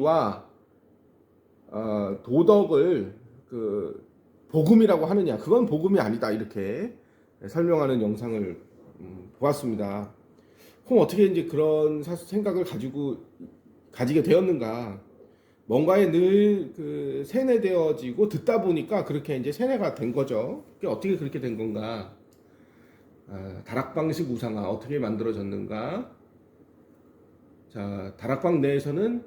진리와 도덕을 그 복음이라고 하느냐, 그건 복음이 아니다, 이렇게 설명하는 영상을 보았습니다. 그럼 어떻게 이제 그런 생각을 가지게 되었는가? 뭔가에 늘 그 세뇌되어지고 듣다 보니까 그렇게 이제 세뇌가 된 거죠. 그게 어떻게 그렇게 된 건가? 다락방식 우상화 어떻게 만들어졌는가? 자, 다락방 내에서는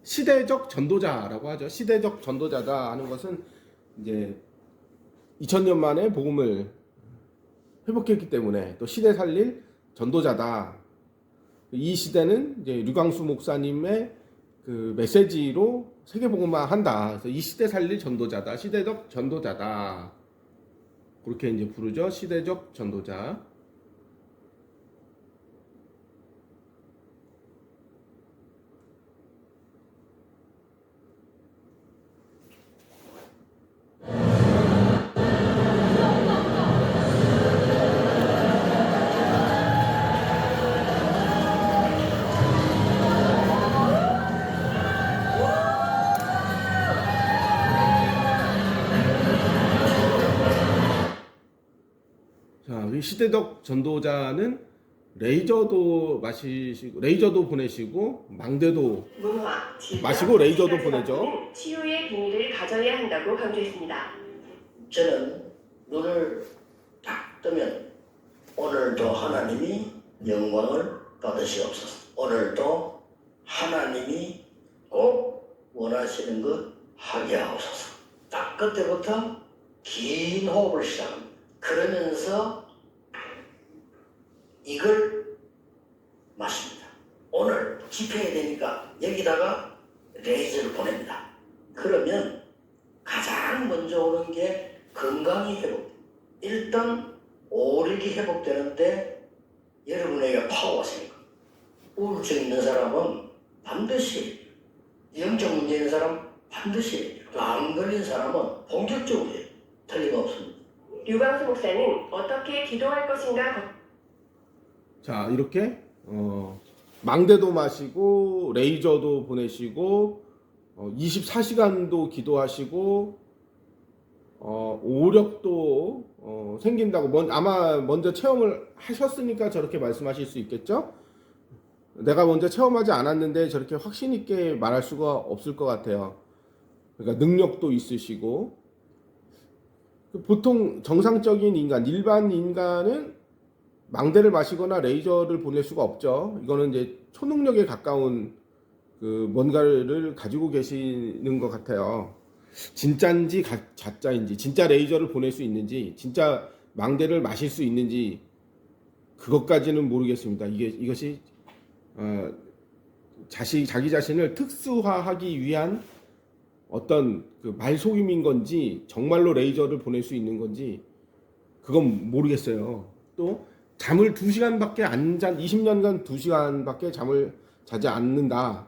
시대적 전도자라고 하죠. 시대적 전도자다 하는 것은 이제 2000년 만에 복음을 회복했기 때문에 또 시대 살릴 전도자다. 이 시대는 이제 류광수 목사님의 그 메시지로 세계복음화 한다. 그래서 이 시대 살릴 전도자다. 시대적 전도자다. 그렇게 이제 부르죠. 시대적 전도자. 자, 이 시대적 전도자는 레이저도 보내시고 망대도 마시고 레이저도 보내죠. 치유의 비밀을 가져야 한다고 강조했습니다. 저는 눈을 딱 뜨면 오늘도 하나님이 영광을 받으시옵소서. 오늘도 하나님이 꼭 원하시는 것 하게 하옵소서. 딱 그때부터 긴 호흡을 시작합니다. 그러면서 이걸 마십니다. 오늘 집회해야 되니까 여기다가 레이저를 보냅니다. 그러면 가장 먼저 오는 게 건강이 회복돼요. 일단 오력이 회복되는데 여러분에게 파워가 생깁니다. 우울증 있는 사람은 반드시 해요. 영적 문제 있는 사람 반드시 해요. 암 걸린 사람은 본격적으로 해요. 틀림없습니다. 류광수 목사는 어떻게 기도할 것인가? 자, 이렇게 망대도 마시고 레이저도 보내시고 24시간도 기도하시고 오력도 생긴다고 아마 먼저 체험을 하셨으니까 저렇게 말씀하실 수 있겠죠? 내가 먼저 체험하지 않았는데 저렇게 확신 있게 말할 수가 없을 것 같아요. 그러니까 능력도 있으시고 보통 정상적인 인간, 일반 인간은 망대를 마시거나 레이저를 보낼 수가 없죠. 이거는 이제 초능력에 가까운 그 뭔가를 가지고 계시는 것 같아요. 진짜인지 가짜인지, 진짜 레이저를 보낼 수 있는지, 진짜 망대를 마실 수 있는지 그것까지는 모르겠습니다. 이것이 자기 자신을 특수화하기 위한 어떤 그 말속임인 건지 정말로 레이저를 보낼 수 있는 건지 그건 모르겠어요. 또 잠을 2시간밖에 안 잔 20년간 2시간밖에 잠을 자지 않는다.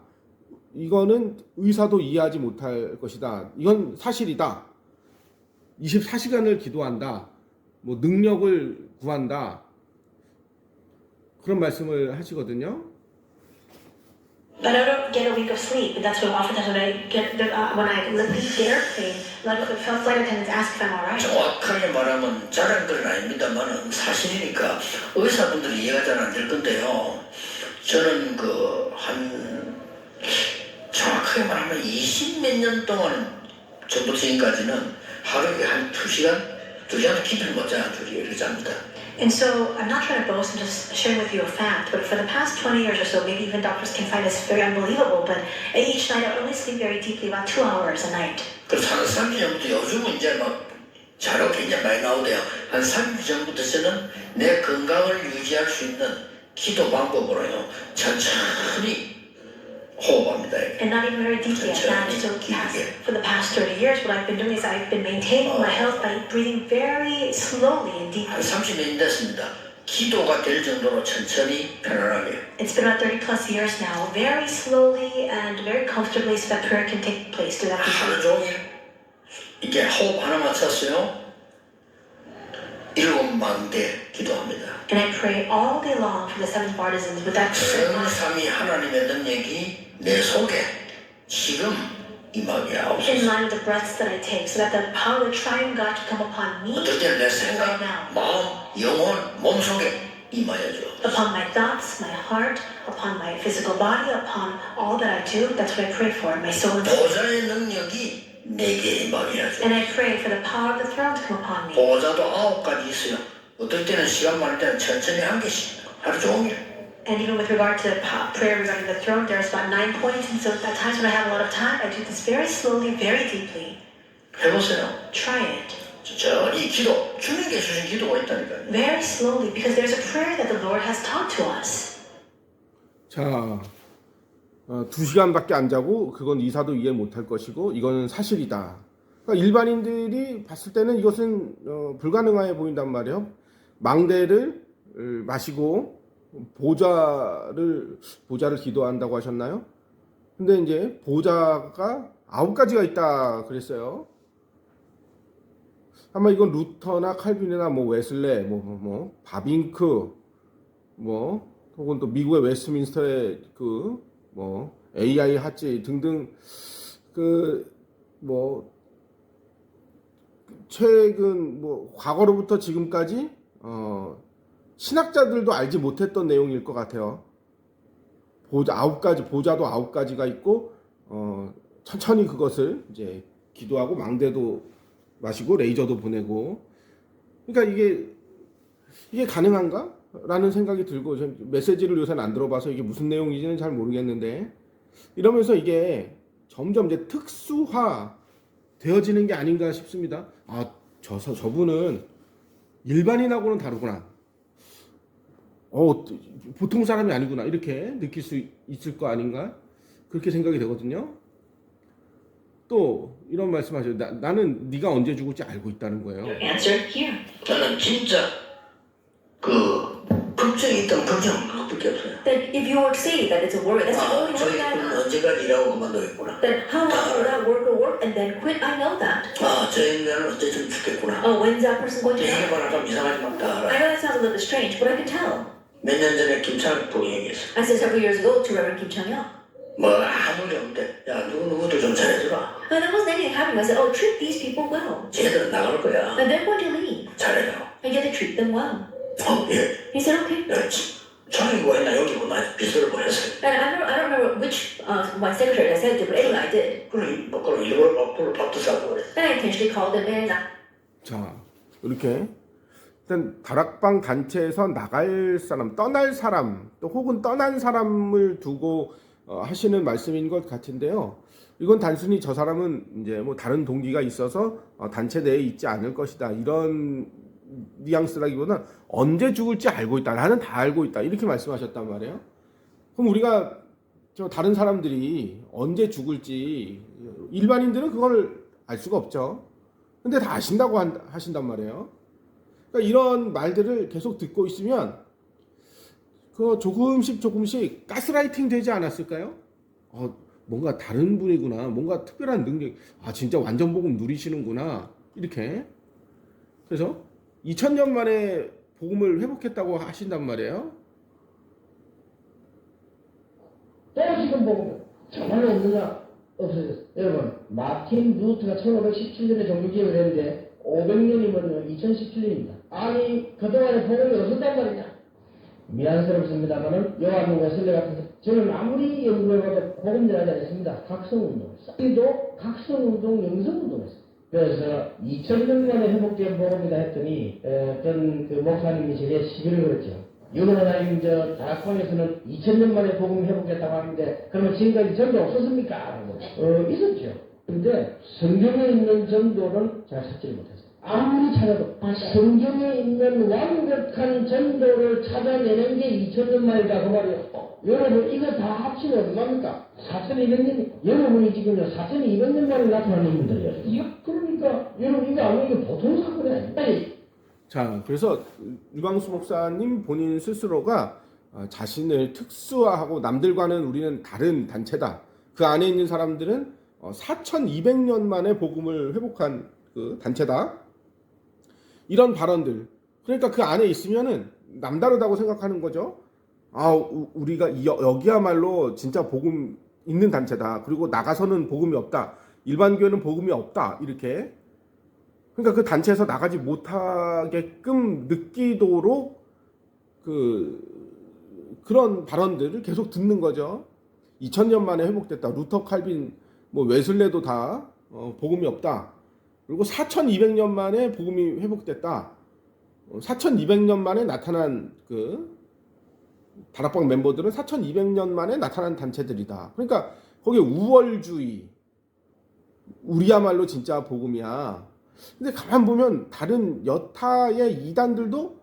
이거는 의사도 이해하지 못할 것이다. 이건 사실이다. 24시간을 기도한다. 뭐 능력을 구한다. 그런 말씀을 하시거든요. But I don't get a week of sleep, and that's what oftentimes when I get when I leave the airplane, a lot of flight attendants ask if I'm alright. 정확하게 말하면 자랑거리는 아닙니다만은 사실이니까 의사분들이 이해가 잘 안 될 건데요. 저는 정확하게 말하면 20몇 년 동안 전부터 지금까지는 하루에 한 2시간도 깊이를 못 자는 줄이 잡니다. And so I'm not trying to boast, I'm just sharing with you a fact, but for the past 20 years or so, maybe even doctors can find this very unbelievable, but each night I only sleep very deeply, about 2 hours a night. 그래서 한 3주 전부터 요즘은 이제 막 자료 굉장히 많이 나오대요. 한 3주 전부터 저는 내 건강을 유지할 수 있는 기도 방법으로요. 천천히 호흡합니다. And not even very deeply at that. So for the past 30 years, what I've been doing is I've been maintaining my health by breathing very slowly and deeply. 한 30년 됐습니다. 기도가 될 정도로 천천히 편안하게. It's been about 30 plus years now, very slowly and very comfortably so that prayer can take place. Do that 하루 종일 이게 호흡 하나 맞췄어요. 7망대 기도합니다. And I pray all day long for the 7 partisans with that prayer. 성삼위 하나님의 능력이 내 속에 지금 임하게 in 하옵소서. line with the breaths that I take, so that the power of the triune God can come upon me, 어떨 때는 내 right 생각, now, 마음, 영혼, 몸 속에 임하여 주. upon my thoughts, my heart, upon my physical body, upon all that I do. That's what I pray for, my soul and spirit. 보좌의 능력이 내게 임하게 하죠. And I pray for the power of the throne to come upon me. 보좌도 9가지 있어요. 어떨 때는 시간 많을 때는 천천히 한 개씩 하루 종일. And even with regard to prayer regarding the throne, there's about 9 points. And so at times when I have a lot of time, I do this very slowly, very deeply. 해보세요. Try it. 천천히 기도, 주님께 주신 기도가 있다니까요. Very slowly, because there's a prayer that the Lord has taught to us. 자, 2시간밖에 안 자고 그건 이사도 이해 못할 것이고 이거는 사실이다. 그러니까 일반인들이 봤을 때는 이것은 불가능해 보인단 말이에요. 망대를 마시고 보좌를 기도한다고 하셨나요? 근데 이제 보좌가 9가지가 있다 그랬어요. 아마 이건 루터나 칼빈이나 뭐 웨슬레, 바빙크, 혹은 또 미국의 웨스트민스터의 AI 하지 등등 최근 과거로부터 지금까지 신학자들도 알지 못했던 내용일 것 같아요. 보좌도 9가지가 있고 천천히 그것을 이제 기도하고 망대도 마시고 레이저도 보내고, 그러니까 이게 가능한가? 라는 생각이 들고, 메시지를 요새는 안 들어봐서 이게 무슨 내용인지는 잘 모르겠는데, 이러면서 이게 점점 이제 특수화 되어지는 게 아닌가 싶습니다. 저분은 일반인하고는 다르구나. 보통 사람이 아니구나. 이렇게 느낄 수 있을 거 아닌가? 그렇게 생각이 되거든요. 또 이런 말씀하셔요. 나는 네가 언제 죽을지 알고 있다는 거예요. Answer here. 나는 진짜 걱정이 있던 걱정 그것밖에 없어요. Then if you would say that it's a worry, that's the only 저희 worry that I 군은 have. 언제까지 일하고 그만두겠구나. Then how long will that worker work and then quit? I know that. 저 인간은 언제쯤 죽겠구나. Oh, when's that person going to die? 이게 말하면 좀 이상하지 막 다 I 알아. know that sounds a little bit strange, but I can tell. 몇 년 전에 김창 부이 얘기했어. I said several years ago to Reverend Kim Chung-young. 아무 일 없는데 야 누구도 좀 잘해주라. And there wasn't anything happening. I said, oh, treat these people well. 쟤들은 나갈 거야. And they're going to leave. 잘해라. And you have to treat them well. 예. He said, okay. 창이고 했나 여기고 나 빚을 보냈어요. And I don't remember which my secretary I said to, but anyway, I did. 그럼 일부러 밥도 사고 그래. And I intentionally called them in. 자, 이렇게 일단 다락방 단체에서 나갈 사람, 떠날 사람, 또 혹은 떠난 사람을 두고 하시는 말씀인 것 같은데요. 이건 단순히 저 사람은 이제 다른 동기가 있어서 단체 내에 있지 않을 것이다, 이런 뉘앙스라기보다는 언제 죽을지 알고 있다, 나는 다 알고 있다, 이렇게 말씀하셨단 말이에요. 그럼 우리가 다른 사람들이 언제 죽을지, 일반인들은 그걸 알 수가 없죠. 근데 다 아신다고 하신단 말이에요. 그러니까 이런 말들을 계속 듣고 있으면 조금씩 가스라이팅 되지 않았을까요? 뭔가 다른 분이구나, 뭔가 특별한 능력, 진짜 완전 복음 누리시는구나, 이렇게. 그래서 2000년 만에 복음을 회복했다고 하신단 말이에요. 또 지금 복음 정말로 없느냐? 없어졌어요. 여러분, 마틴 루터가 1517년에 종교개혁을 했는데 500년이면 2017년입니다. 아니 그동안에 복음이 없었단 말이냐? 미안스럽습니다만은 요한 웨슬레 같은 저는 아무리 연구해봐도 복음을 하지 않았습니다. 각성운동, 도 각성운동, 영성운동했어요. 그래서 2000년 만에 회복된 복음이다 했더니 어떤 그 목사님이 제게 시비를 걸었죠. 유노나님 다락방에서는 2000년 만에 복음 회복했다고 하는데 그러면 지금까지 전도 없었습니까? 있었죠. 근데 성경에 있는 전도는 잘 찾지 못했어요. 아무리 찾아도 성경에 있는 완벽한 전도를 찾아내는 게 2000년 만이다 그 말이에요. 여러분 이거 다 합치면 얼마입니까? 4200년. 여러분이 지금요 4200년 만에 나타난 인물들이에요. 그러니까 여러분 이거 아무 이게 보통 사건이 아니에요. 자, 그래서 유광수 목사님 본인 스스로가 자신을 특수화하고 남들과는 우리는 다른 단체다, 그 안에 있는 사람들은 4200년 만에 복음을 회복한 그 단체다, 이런 발언들. 그러니까 그 안에 있으면은 남다르다고 생각하는 거죠. 우리가 여기야말로 진짜 복음 있는 단체다. 그리고 나가서는 복음이 없다. 일반 교회는 복음이 없다. 이렇게. 그러니까 그 단체에서 나가지 못하게끔 느끼도록 그런 발언들을 계속 듣는 거죠. 2000년 만에 회복됐다. 루터, 칼빈, 뭐 웨슬레도 다 복음이 없다. 그리고 4200년 만에 복음이 회복됐다. 4200년 만에 나타난 다락방 멤버들은 4200년 만에 나타난 단체들이다. 그러니까 거기에 우월주의, 우리야말로 진짜 복음이야. 근데 가만 보면 다른 여타의 이단들도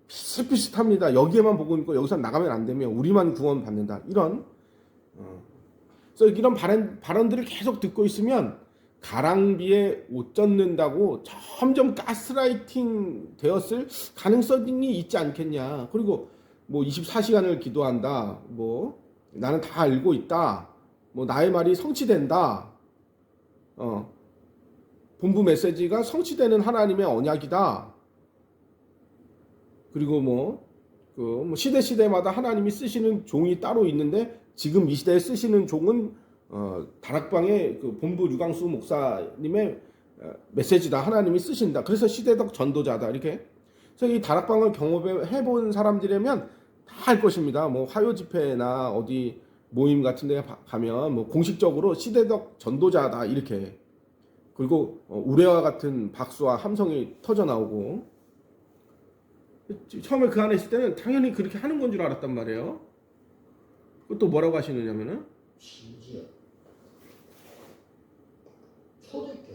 비슷비슷합니다. 여기에만 복음 있고 여기서 나가면 안 되면 우리만 구원 받는다. 그래서 이런 발언들을 계속 듣고 있으면 가랑비에 옷 젖는다고 점점 가스라이팅 되었을 가능성이 있지 않겠냐. 그리고 뭐 24시간을 기도한다. 뭐 나는 다 알고 있다. 뭐 나의 말이 성취된다. 본부 메시지가 성취되는 하나님의 언약이다. 그리고 시대마다 하나님이 쓰시는 종이 따로 있는데 지금 이 시대에 쓰시는 종은 다락방의 본부 유광수 목사님의 메시지다. 하나님이 쓰신다. 그래서 시대적 전도자다. 이렇게. 그래서 이 다락방을 경험해 본 사람들이라면 다 알 것입니다. 뭐 화요 집회나 어디 모임 같은 데 가면 뭐 공식적으로 시대적 전도자다. 이렇게. 그리고 우레와 같은 박수와 함성이 터져 나오고. 처음에 그 안에 있을 때는 당연히 그렇게 하는 건 줄 알았단 말이에요. 또 뭐라고 하시느냐면은 심지어 초대교회도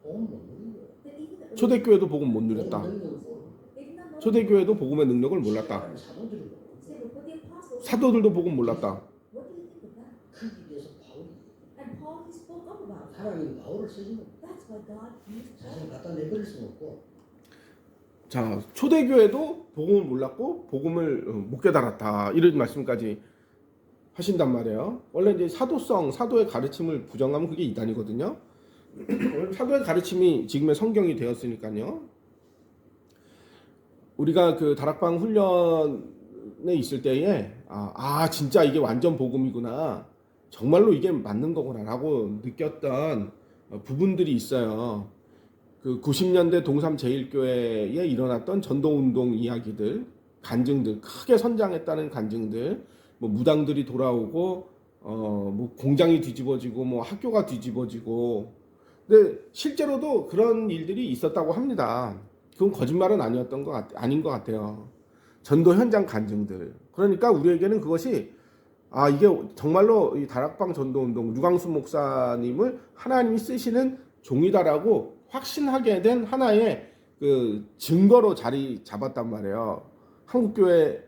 복음 못 누리고 초대교회도 복음 못 누렸다. 초대교회도 복음의 능력을 몰랐다. 사도들도 복음 몰랐다. 크기 위해서 바울이 하나님 바울을 쓰시는 사실 갖다 내버릴 수는 없고. 자, 초대교회도 복음을 몰랐고 복음을 못 깨달았다. 이런 말씀까지 하신단 말이에요. 원래 이제 사도의 가르침을 부정하면 그게 이단이거든요. 사도의 가르침이 지금의 성경이 되었으니까요. 우리가 다락방 훈련에 있을 때에 진짜 이게 완전 복음이구나. 정말로 이게 맞는 거구나라고 느꼈던 부분들이 있어요. 90년대 동삼 제1교회에 일어났던 전도운동 이야기들, 간증들, 크게 선장했다는 간증들, 뭐 무당들이 돌아오고, 뭐 공장이 뒤집어지고, 뭐 학교가 뒤집어지고, 근데 실제로도 그런 일들이 있었다고 합니다. 그건 거짓말은 아닌 것 같아요. 전도 현장 간증들. 그러니까 우리에게는 그것이 이게 정말로 이 다락방 전도운동 유광수 목사님을 하나님이 쓰시는 종이다라고 확신하게 된 하나의 증거로 자리 잡았단 말이에요. 한국교회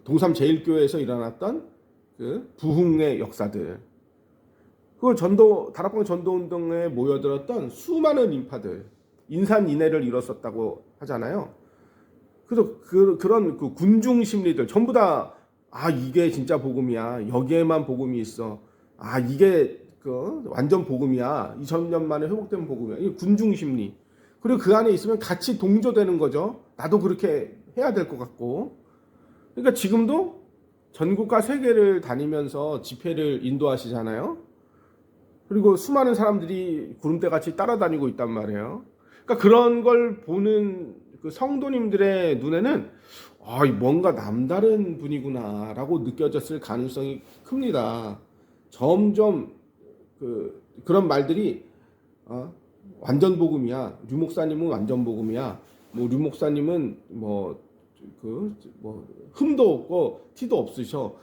동삼 제1교회에서 일어났던 부흥의 역사들. 그리고 다락방 전도운동에 모여들었던 수많은 인파들, 인산인해를 이뤘었다고 하잖아요. 그래서 그런 군중 심리들 전부 다 이게 진짜 복음이야. 여기에만 복음이 있어. 이게 완전 복음이야. 2000년 만에 회복된 복음이야. 이게 군중 심리. 그리고 그 안에 있으면 같이 동조되는 거죠. 나도 그렇게 해야 될 것 같고. 그러니까 지금도 전국과 세계를 다니면서 집회를 인도하시잖아요. 그리고 수많은 사람들이 구름대같이 따라다니고 있단 말이에요. 그러니까 그런 걸 보는 성도님들의 눈에는 뭔가 남다른 분이구나라고 느껴졌을 가능성이 큽니다. 점점 그런 말들이 완전 복음이야. 류 목사님은 완전 복음이야. 뭐 류 목사님은 흠도 없고 티도 없으셔.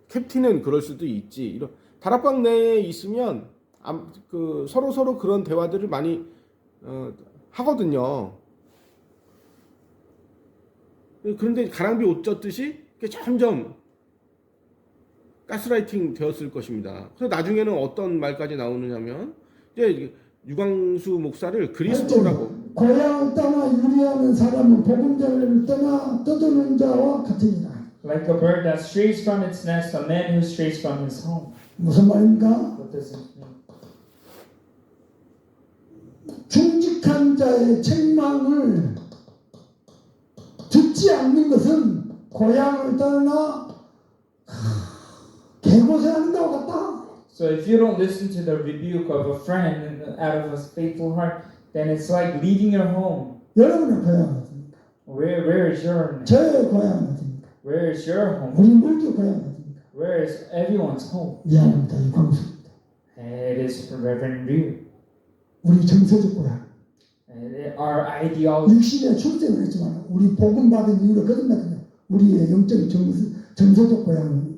캡틴은 그럴 수도 있지. 이런 다락방 내에 있으면 서로 그런 대화들을 많이 하거든요. 그런데 가랑비 옷 젖듯이 점점 가스라이팅 되었을 것입니다. 그래서 나중에는 어떤 말까지 나오느냐면 이제 유광수 목사를 그리스도라고. 고향을 떠나 유리하는 사람은 복음 전례를 떠나 떠도는 자와 같으니라. Like a bird that strays from its nest, a man who strays from his home. 무슨 말입니까? What does it mean? 중직한 자의 책망을 듣지 않는 것은 고향을 떠나 고생한다고 갔다. So if you don't listen to the rebuke of a friend out of a faithful heart, then it's like leaving your home. 여러분의 고향은 어디입니까? Where is your 저의 고향은 어디입니까? where is your home? 우리 모두 고향은 어디입니까? Where is everyone's home? 미안합니다. 유광수입니다. It is Reverend Ryu. 우리 정서적 고향. Our ideology. 육신에 출생을 했지만 우리 복음 받은 이후로 거듭났거든요. 우리의 영적 정서적 고향은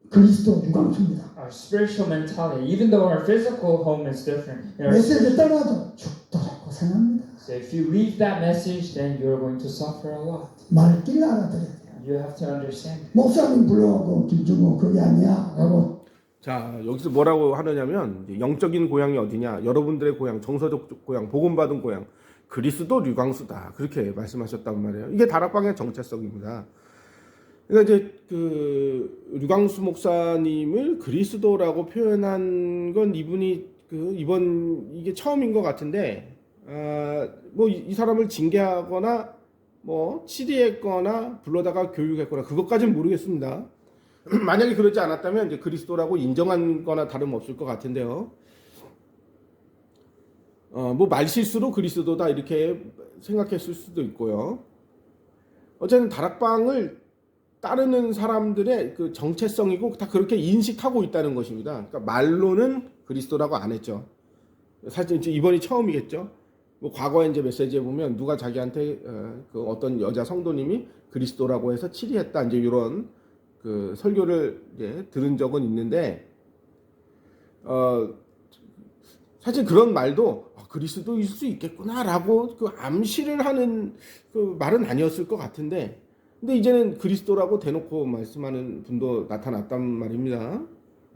그리스도 유광수입니다. Our spiritual mentality, even though our physical home is different. 메시지 떠나도 죽도록 고생합니다. So if you leave that message, then you're going to suffer a lot. 말길 알아들어야 돼요. You have to understand. 목사님 불러가고 김준호 그게 아니야 라고. 자, 여기서 뭐라고 하느냐면 이제 영적인 고향이 어디냐? 여러분들의 고향, 정서적 고향, 복음받은 고향, 그리스도 류광수다. 그렇게 말씀하셨단 말이에요. 이게 다락방의 정체성입니다. 그러니까 이제 그 류광수 목사님을 그리스도라고 표현한 건 이분이 이번 이게 처음인 것 같은데, 뭐 이 사람을 징계하거나 뭐 치리했거나 불러다가 교육했거나 그것까지는 모르겠습니다. 만약에 그러지 않았다면 이제 그리스도라고 인정한 거나 다름없을 것 같은데요. 뭐 말실수로 그리스도다 이렇게 생각했을 수도 있고요. 어쨌든 다락방을 따르는 사람들의 그 정체성이고 다 그렇게 인식하고 있다는 것입니다. 그러니까 말로는 그리스도라고 안 했죠. 사실 이제 이번이 처음이겠죠. 뭐 과거에 이제 메시지에 보면 누가 자기한테 그 어떤 여자 성도님이 그리스도라고 해서 치리했다 이제 이런 그 설교를 이제 들은 적은 있는데 사실 그런 말도 그리스도일 수 있겠구나라고 그 암시를 하는 그 말은 아니었을 것 같은데, 근데 이제는 그리스도라고 대놓고 말씀하는 분도 나타났단 말입니다.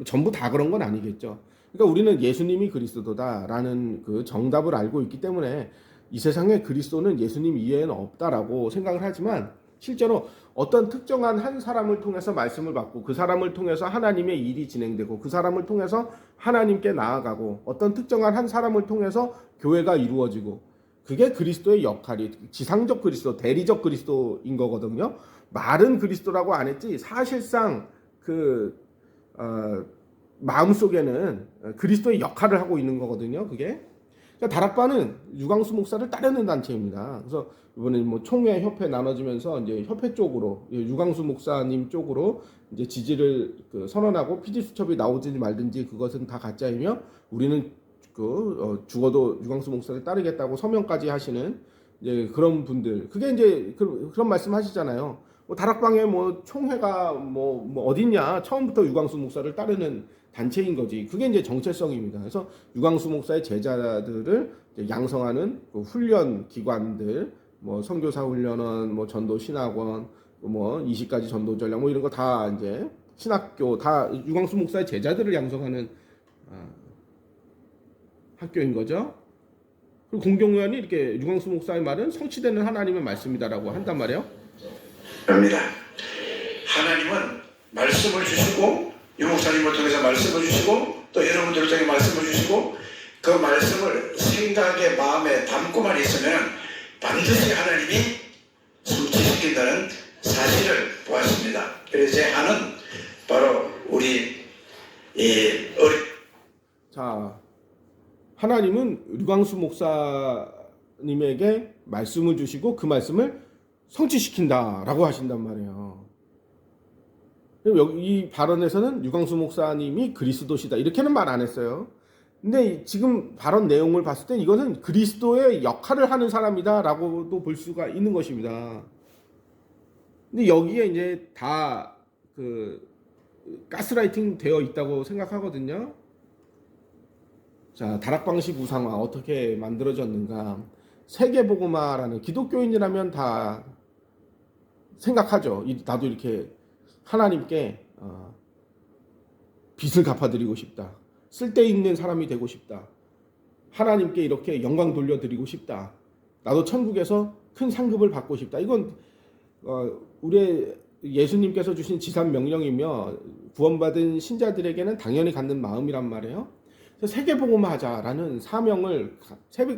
전부 다 그런 건 아니겠죠. 그러니까 우리는 예수님이 그리스도다라는 그 정답을 알고 있기 때문에 이 세상에 그리스도는 예수님 이외에는 없다라고 생각을 하지만, 실제로 어떤 특정한 한 사람을 통해서 말씀을 받고 그 사람을 통해서 하나님의 일이 진행되고 그 사람을 통해서 하나님께 나아가고 어떤 특정한 한 사람을 통해서 교회가 이루어지고, 그게 그리스도의 역할이 지상적 그리스도, 대리적 그리스도인 거거든요. 말은 그리스도라고 안 했지 사실상 그 마음속에는 그리스도의 역할을 하고 있는 거거든요. 그게. 그러니까 다락방은 유광수 목사를 따르는 단체입니다. 그래서 이번에 뭐 총회 협회 나눠지면서 이제 협회 쪽으로 유광수 목사님 쪽으로 이제 지지를 선언하고 PD 수첩이 나오든지 말든지 그것은 다 가짜이며 우리는 죽어도 유광수 목사를 따르겠다고 서명까지 하시는 이제 그런 분들, 그게 이제 그런 말씀하시잖아요. 뭐 다락방에 뭐 총회가 뭐 어딨냐, 처음부터 유광수 목사를 따르는 단체인 거지. 그게 이제 정체성입니다. 그래서 유광수 목사의 제자들을 이제 양성하는 그 훈련 기관들, 뭐 선교사 훈련원, 뭐 전도 신학원, 뭐 20가지 전도 전략, 뭐 이런 거 다 이제 신학교 다 유광수 목사의 제자들을 양성하는 학교인 거죠. 그리고 공경의원이 이렇게 유광수 목사의 말은 성취되는 하나님의 말씀이다라고 한단 말이에요. 그럽니다. 하나님은 말씀을 주시고 유 목사님을 통해서 말씀을 주시고 또 여러분들을 통해 말씀을 주시고 그 말씀을 생각에 마음에 담고만 있으면 반드시 하나님이 성취시킨다는 사실을 보았습니다. 그래서 제 하는 바로 우리 자, 하나님은 류광수 목사님에게 말씀을 주시고 그 말씀을 성취시킨다라고 하신단 말이에요. 이 발언에서는 류광수 목사님이 그리스도시다 이렇게는 말 안 했어요. 근데 지금 발언 내용을 봤을 때 이것은 그리스도의 역할을 하는 사람이다라고도 볼 수가 있는 것입니다. 근데 여기에 이제 다 그 가스라이팅 되어 있다고 생각하거든요. 자, 다락방식 우상화 어떻게 만들어졌는가? 세계복음화라는, 기독교인이라면 다 생각하죠. 나도 이렇게 하나님께 빚을 갚아드리고 싶다. 쓸데있는 사람이 되고 싶다. 하나님께 이렇게 영광 돌려드리고 싶다. 나도 천국에서 큰 상급을 받고 싶다. 이건 우리 예수님께서 주신 지상 명령이며 구원받은 신자들에게는 당연히 갖는 마음이란 말이에요. 세계복음화하자라는 사명을,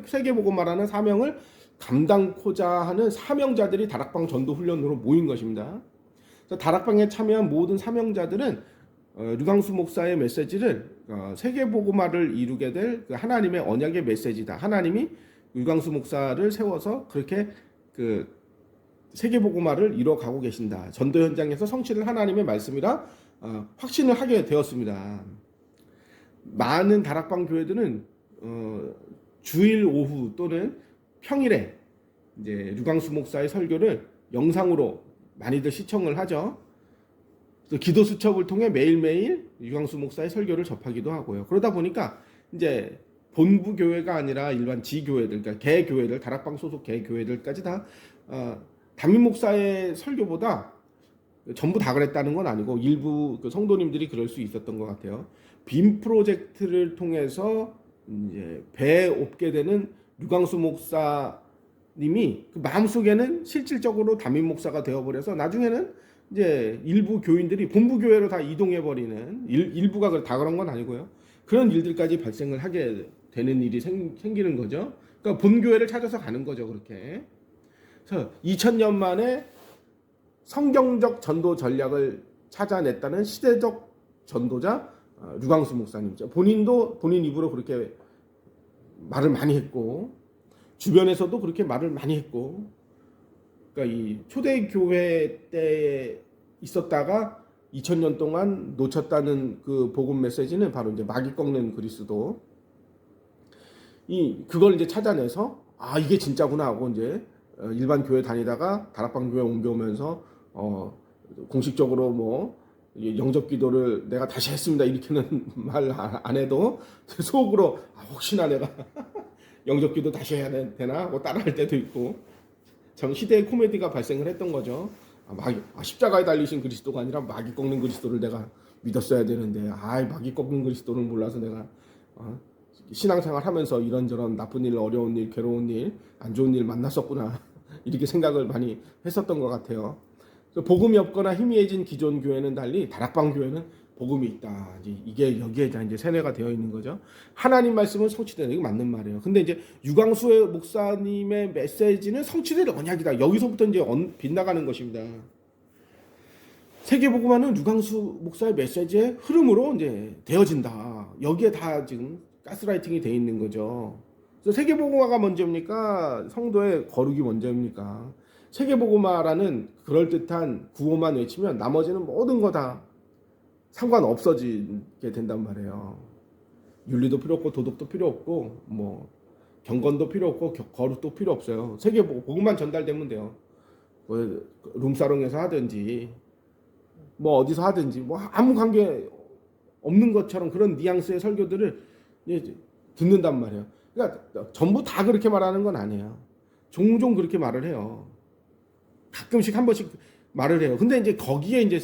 세계복음화라는 사명을 감당코자 하는 사명자들이 다락방 전도 훈련으로 모인 것입니다. 다락방에 참여한 모든 사명자들은 류광수 목사의 메시지를 세계복음화를 이루게 될 그 하나님의 언약의 메시지다. 하나님이 류광수 목사를 세워서 그렇게 그 세계복음화를 이뤄가고 계신다. 전도 현장에서 성취를 하나님의 말씀이라 확신을 하게 되었습니다. 많은 다락방 교회들은 주일 오후 또는 평일에 이제 류광수 목사의 설교를 영상으로 많이들 시청을 하죠. 또 기도 수첩을 통해 매일매일 류광수 목사의 설교를 접하기도 하고요. 그러다 보니까 이제 본부 교회가 아니라 일반 지교회들, 그러니까 개교회들, 다락방 소속 개교회들까지 다 담임 목사의 설교보다 전부 다 그랬다는 건 아니고 일부 그 성도님들이 그럴 수 있었던 것 같아요. 빔 프로젝트를 통해서 이제 배에 업게 되는 류광수 목사님이 그 마음속에는 실질적으로 담임 목사가 되어버려서 나중에는 이제 일부 교인들이 본부 교회로 다 이동해 버리는 일부가 다 그런 건 아니고요. 그런 일들까지 발생을 하게 되는 일이 생기는 거죠. 그러니까 본 교회를 찾아서 가는 거죠, 그렇게. 그래서 2000년 만에 성경적 전도 전략을 찾아냈다는 시대적 전도자 류광수 목사님이죠. 본인도 본인 입으로 그렇게 말을 많이 했고 주변에서도 그렇게 말을 많이 했고, 그러니까 이 초대교회 때에 있었다가 2000년 동안 놓쳤다는 그 복음 메시지는 바로 이제 마귀 꺾는 그리스도. 그걸 이제 찾아내서 이게 진짜구나 하고 이제 일반 교회 다니다가 다락방 교회 옮겨오면서 공식적으로 뭐 영접 기도를 내가 다시 했습니다 이렇게는 말 안 해도 속으로 혹시나 내가 영접 기도 다시 해야 되나 하고 따라할 때도 있고, 참 시대의 코미디가 발생을 했던 거죠. 십자가에 달리신 그리스도가 아니라 마귀 꺾는 그리스도를 내가 믿었어야 되는데 마귀 꺾는 그리스도를 몰라서 내가 신앙생활 하면서 이런저런 나쁜 일, 어려운 일, 괴로운 일, 안 좋은 일 만났었구나 이렇게 생각을 많이 했었던 것 같아요. 복음이 없거나 희미해진 기존 교회는 달리 다락방 교회는 복음이 있다. 이게 여기에 이제 세뇌가 되어 있는 거죠. 하나님 말씀은 성취되는, 이거 맞는 말이에요. 근데 이제 유광수 목사님의 메시지는 성취될 언약이다. 여기서부터 이제 빗나가는 것입니다. 세계복음화는 유광수 목사의 메시지의 흐름으로 이제 되어진다. 여기에 다 지금 가스라이팅이 되어 있는 거죠. 그래서 세계복음화가 먼저입니까? 성도의 거룩이 먼저입니까? 세계복음화라는 그럴듯한 구호만 외치면 나머지는 모든 거 다 상관없어지게 된단 말이에요. 윤리도 필요 없고 도덕도 필요 없고 뭐 경건도 필요 없고 거룩도 필요 없어요. 세계복음만 전달되면 돼요. 뭐 룸사롱에서 하든지 뭐 어디서 하든지 뭐 아무 관계 없는 것처럼 그런 뉘앙스의 설교들을 듣는단 말이에요. 그러니까 전부 다 그렇게 말하는 건 아니에요. 종종 그렇게 말을 해요. 가끔씩 한 번씩 말을 해요. 근데 이제 거기에 이제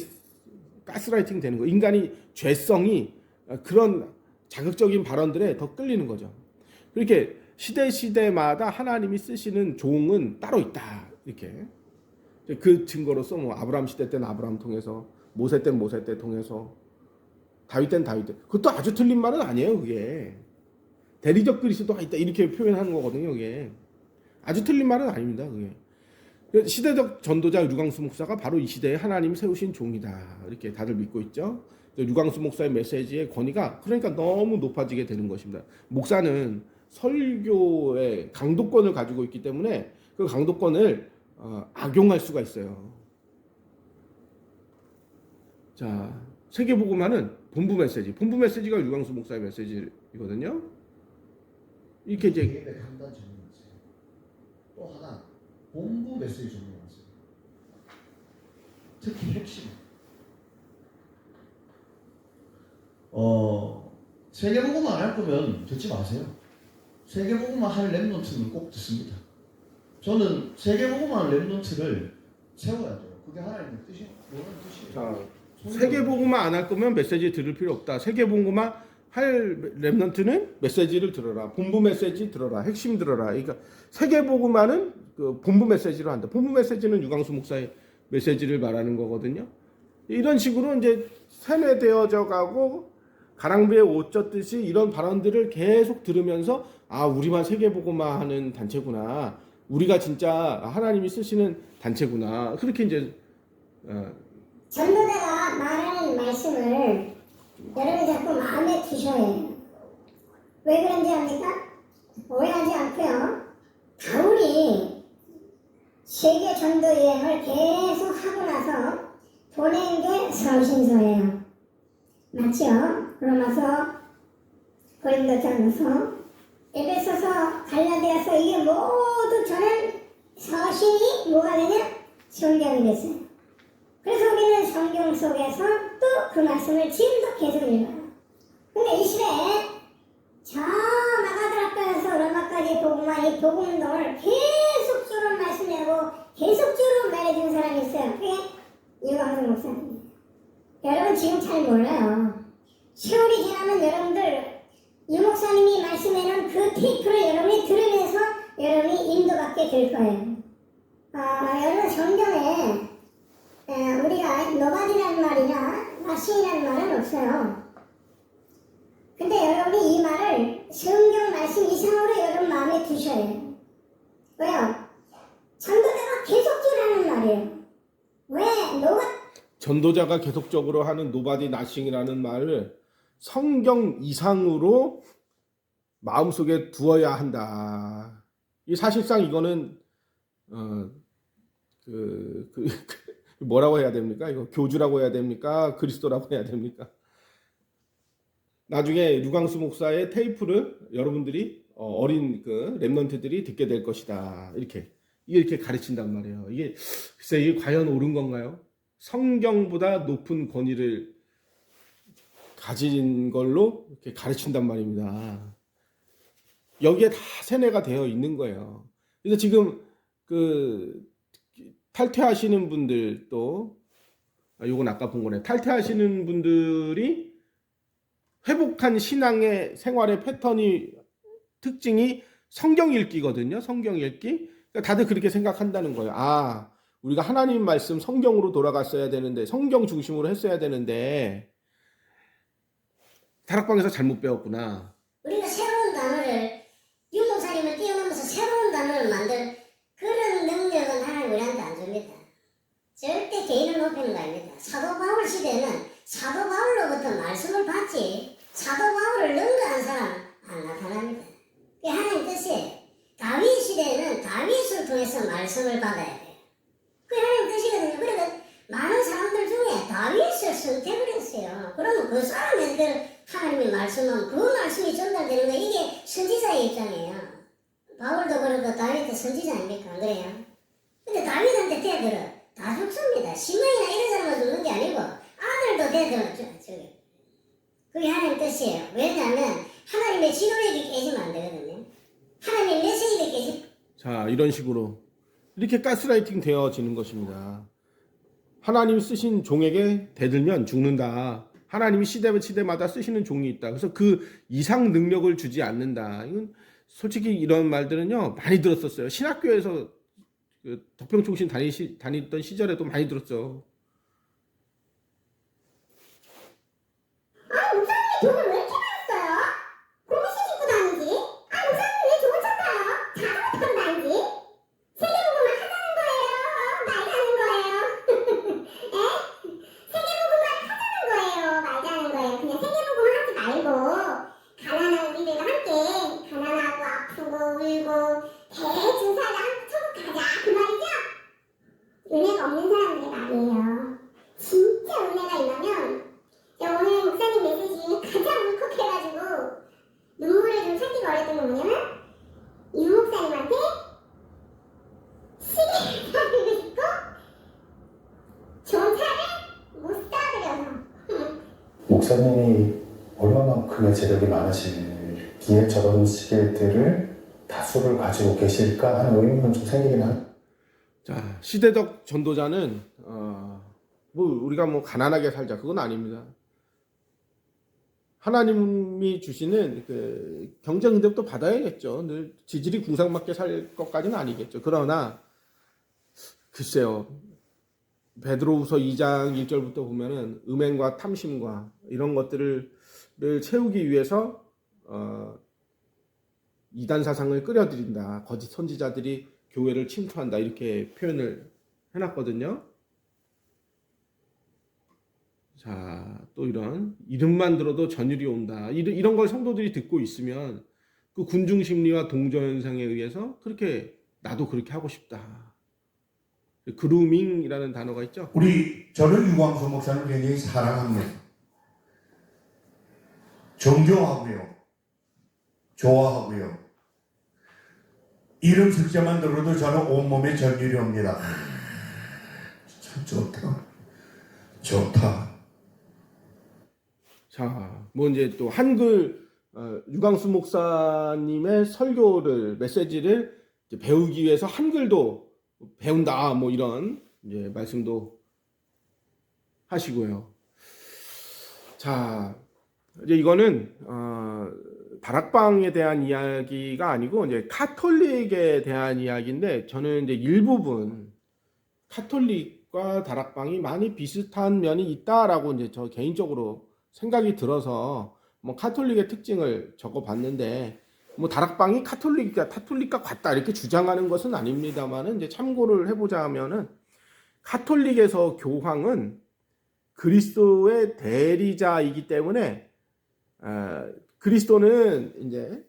가스라이팅 되는 거. 인간이 죄성이 그런 자극적인 발언들에 더 끌리는 거죠. 이렇게 시대마다 하나님이 쓰시는 종은 따로 있다. 이렇게. 그 증거로서 뭐 아브라함 시대 때는 아브라함 통해서, 모세 때는 모세 때 통해서, 다윗 때는 다윗 때. 그것도 아주 틀린 말은 아니에요, 그게. 대리적 그리스도가 있다. 이렇게 표현하는 거거든요, 그게. 아주 틀린 말은 아닙니다, 그게. 시대적 전도자 류광수 목사가 바로 이 시대에 하나님이 세우신 종이다. 이렇게 다들 믿고 있죠. 류광수 목사의 메시지의 권위가 그러니까 너무 높아지게 되는 것입니다. 목사는 설교의 강도권을 가지고 있기 때문에 그 강도권을 악용할 수가 있어요. 자, 세계복음화는 본부 메시지가 류광수 목사의 메시지거든요. 이렇게 이제 한단 질문이었어요. 또 하나 본부 메시지 질문이었어요. 특히 핵심. 세계복음화 안 할 거면 듣지 마세요. 세계복음화 할 랩넌트는 꼭 듣습니다. 저는 세계복음화 랩넌트를 세워야 돼요. 그게 하나님의 뜻이에요. 자, 세계복음화 안 할 거면 메시지 들을 필요 없다. 세계복음화 할 랩넌트는 메시지를 들어라. 본부 메시지 들어라. 핵심 들어라. 그러니까 세계복음화는 그 본부 메시지로 한다. 본부 메시지는 류광수 목사의 메시지를 말하는 거거든요. 이런 식으로 이제 세뇌되어져 가고 가랑비에 옷 젖듯이 이런 발언들을 계속 들으면서 우리만 세계복음화하는 단체구나. 우리가 진짜 하나님이 쓰시는 단체구나. 그렇게 이제 전도자가 말하는 말씀을 여러분이 자꾸 마음에 드셔야 해요. 왜 그런지 압니까? 오해하지 않고요. 바울이 세계 전도 여행을 계속 하고 나서 보낸 게 서신서예요. 맞죠? 로마서, 고린도전서, 에베소서, 갈라디아서 이게 모두 저는 서신이 뭐가 되냐? 성경이 됐어요. 그래서 우리는 성경 속에서 또 그 말씀을 지금도 계속 읽어요. 근데 이 시대에 저 마가다락방에서 로마까지 복음화 이 복음동을 계속적으로 말씀하고 계속적으로 말해준 사람이 있어요. 그게 유광석 목사님이에요. 여러분 지금 잘 몰라요. 세월이 지나면 여러분들 유 목사님이 말씀해놓은 그 테이프를 여러분이 들으면서 여러분이 인도받게 될 거예요. 여러분 성경에 우리가 노바디라는 말이나 마신이라는 말은 없어요. 근데 여러분이 이 말을 성경 말씀 이상으로 여러분 마음에 두셔야 해요. 왜요? 전도자가 계속적으로 하는 말이에요. 왜? 전도자가 계속적으로 하는 노바디 나싱이라는 말을 성경 이상으로 마음속에 두어야 한다. 이 사실상 이거는 뭐라고 해야 됩니까? 이거 교주라고 해야 됩니까? 그리스도라고 해야 됩니까? 나중에 류광수 목사의 테이프를 여러분들이 어린 그 랩런트들이 듣게 될 것이다. 이렇게 가르친단 말이에요. 글쎄 이게 과연 옳은 건가요? 성경보다 높은 권위를 가진 걸로 이렇게 가르친단 말입니다. 여기에 다 세뇌가 되어 있는 거예요. 그래서 지금 탈퇴하시는 분들도 요건 아까 본 거네. 탈퇴하시는 분들이 회복한 신앙의 생활의 패턴이 특징이 성경 읽기거든요. 성경 읽기. 그러니까 다들 그렇게 생각한다는 거예요. 우리가 하나님 말씀 성경으로 돌아갔어야 되는데 성경 중심으로 했어야 되는데 다락방에서 잘못 배웠구나. 우리가 새로운 단어를 유 목사님을 뛰어넘어서 새로운 단어를 만들 그런 능력은 하나님 우리한테 안 줍니다. 절대 개인을 높이는 거 아닙니다. 사도 바울 시대는 사도 바울로부터 말씀을 받지 사도 바울을 능가한 사람 안 나타납니다. 그게 하나님 뜻이에요. 다윗 시대에는 다윗을 통해서 말씀을 받아야 돼요. 그게 하나님 뜻이거든요. 그러니까 많은 사람들 중에 다윗을 선택을 했어요. 그러면 그 사람한테 하나님의 말씀은 그 말씀이 전달되는 거 이게 선지자의 입장이에요. 바울도 그렇고 다윗도 선지자 아닙니까? 안 그래요? 근데 다윗한테 대들어 다 죽습니다. 시므이나 이런 사람만 죽는 게 아니고 아들도 대들었죠. 그게 하나님 뜻이에요. 왜냐하면 하나님의 지도력이 깨지면 안 되거든요. 하나님의 메시지가 깨지면 자, 이런 식으로 이렇게 가스라이팅 되어지는 것입니다. 하나님이 쓰신 종에게 대들면 죽는다. 하나님이 시대마다 쓰시는 종이 있다. 그래서 그 이상 능력을 주지 않는다. 이건 솔직히 이런 말들은요 많이 들었었어요. 신학교에서 덕평총신 다니던 시절에도 많이 들었죠. 목사님이 돈을 왜 이렇게 받았어요? 공시 신고 다니지? 목사님 왜 좋은 차 타요? 자전거 타고 다니지? 세계복음을 하자는 거예요? 말자는 거예요? 에? 세계복음을 하자는 거예요? 말자는 거예요? 그냥 세계복음을 하지 말고 가난한 우리들과 함께 가난하고 아프고 울고 대충 살다 천국 가자 그 말이죠? 은혜가 없는 사람들의 말이에요. 진짜 은혜가 임하면 오늘 목사님 메시지 가장 울컥해가지고 눈물을 좀 참기가 어렸던 건 뭐냐면 유 목사님한테 시계를 사드리고 싶고 좋은 차를 못 사드려서 목사님이 얼마나 크게 재력이 많으시기에 저런 시계들을 다수를 가지고 계실까 하는 의문은 좀 생기긴 합니다. 자, 시대적 전도자는 우리가 가난하게 살자 그건 아닙니다. 하나님이 주시는 그 경제 응답도 받아야겠죠. 늘 지질이 궁상맞게 살 것까지는 아니겠죠. 그러나 글쎄요. 베드로후서 2장 1절부터 보면은 음행과 탐심과 이런 것들을 채우기 위해서 이단 사상을 끌어들인다. 거짓 선지자들이 교회를 침투한다. 이렇게 표현을 해놨거든요. 자, 또 이런 이름만 들어도 전율이 온다. 이런 걸 성도들이 듣고 있으면 그 군중 심리와 동조 현상에 의해서 그렇게 나도 그렇게 하고 싶다. 그루밍이라는 단어가 있죠. 저는 유광수 목사를 굉장히 사랑합니다. 존경하고요. 좋아하고요. 이름 석자만 들어도 저는 온몸에 전율이 옵니다. 참 좋다. 좋다. 자, 뭐 이제 또 한글 유광수 목사님의 설교를 메시지를 이제 배우기 위해서 한글도 배운다 뭐 이런 이제 말씀도 하시고요. 자, 이제 이거는 다락방에 대한 이야기가 아니고 이제 카톨릭에 대한 이야기인데 저는 이제 일부분 카톨릭과 다락방이 많이 비슷한 면이 있다라고 이제 저 개인적으로 생각이 들어서 뭐 카톨릭의 특징을 적어봤는데 뭐 다락방이 카톨릭과 같다 이렇게 주장하는 것은 아닙니다만은 이제 참고를 해보자 하면은 카톨릭에서 교황은 그리스도의 대리자이기 때문에 그리스도는 이제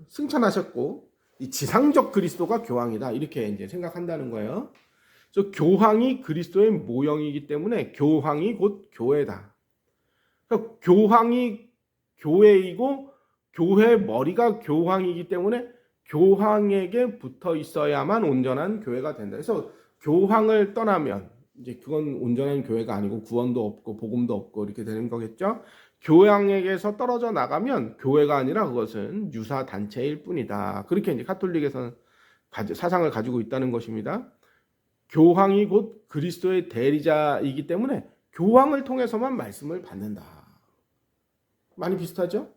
승천하셨고 이 지상적 그리스도가 교황이다 이렇게 이제 생각한다는 거예요. 그래서 교황이 그리스도의 모형이기 때문에 교황이 곧 교회다. 그러니까 교황이 교회이고 교회의 머리가 교황이기 때문에 교황에게 붙어 있어야만 온전한 교회가 된다. 그래서 교황을 떠나면 이제 그건 온전한 교회가 아니고 구원도 없고 복음도 없고 이렇게 되는 거겠죠. 교황에게서 떨어져 나가면 교회가 아니라 그것은 유사 단체일 뿐이다. 그렇게 이제 카톨릭에서는 사상을 가지고 있다는 것입니다. 교황이 곧 그리스도의 대리자이기 때문에 교황을 통해서만 말씀을 받는다. 많이 비슷하죠?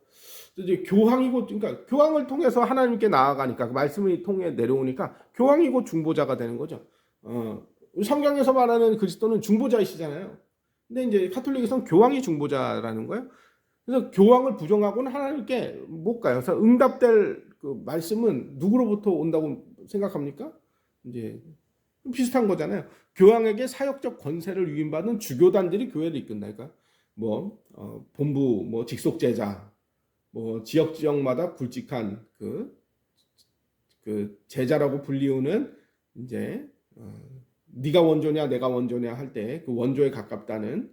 이제 교황이 곧 그러니까 교황을 통해서 하나님께 나아가니까 그 말씀이 통해 내려오니까 교황이 곧 중보자가 되는 거죠. 성경에서 말하는 그리스도는 중보자이시잖아요. 근데 이제 카톨릭에서는 교황이 중보자라는 거예요. 그래서 교황을 부정하고는 하나님께 못 가요. 그래서 응답될 그 말씀은 누구로부터 온다고 생각합니까? 이제 비슷한 거잖아요. 교황에게 사역적 권세를 위임받은 주교단들이 교회를 이끈다니까. 뭐 본부, 뭐 직속 제자, 뭐 지역마다 굵직한 그 제자라고 불리우는 이제 네가 원조냐 내가 원조냐 할 때 그 원조에 가깝다는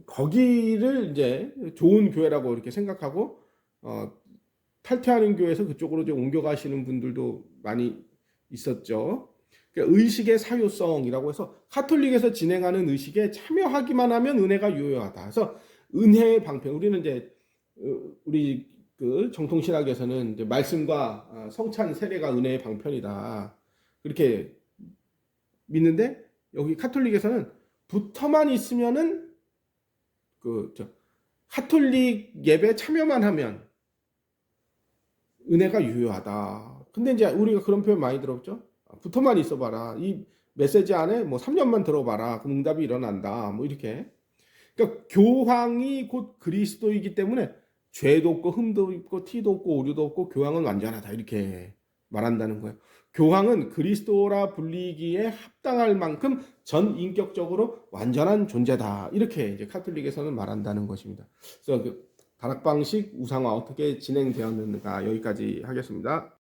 거기를 이제 좋은 교회라고 이렇게 생각하고 탈퇴하는 교회에서 그쪽으로 이제 옮겨가시는 분들도 많이 있었죠. 그러니까 의식의 사효성이라고 해서 카톨릭에서 진행하는 의식에 참여하기만 하면 은혜가 유효하다. 그래서 은혜의 방편, 우리는 이제 우리 그 정통신학에서는 이제 말씀과 성찬 세례가 은혜의 방편이다. 그렇게 믿는데 여기 카톨릭에서는 붙어만 있으면은 카톨릭 예배 참여만 하면 은혜가 유효하다. 근데 이제 우리가 그런 표현 많이 들었죠. 붙어만 있어봐라. 이 메시지 안에 뭐 3년만 들어봐라. 그럼 응답이 일어난다. 뭐 이렇게. 그러니까 교황이 곧 그리스도이기 때문에 죄도 없고 흠도 없고 티도 없고 오류도 없고 교황은 완전하다. 이렇게 말한다는 거예요. 교황은 그리스도라 불리기에 합당할 만큼 전 인격적으로 완전한 존재다. 이렇게 이제 카톨릭에서는 말한다는 것입니다. 그래서 그 다락방식 우상화 어떻게 진행되었는가 여기까지 하겠습니다.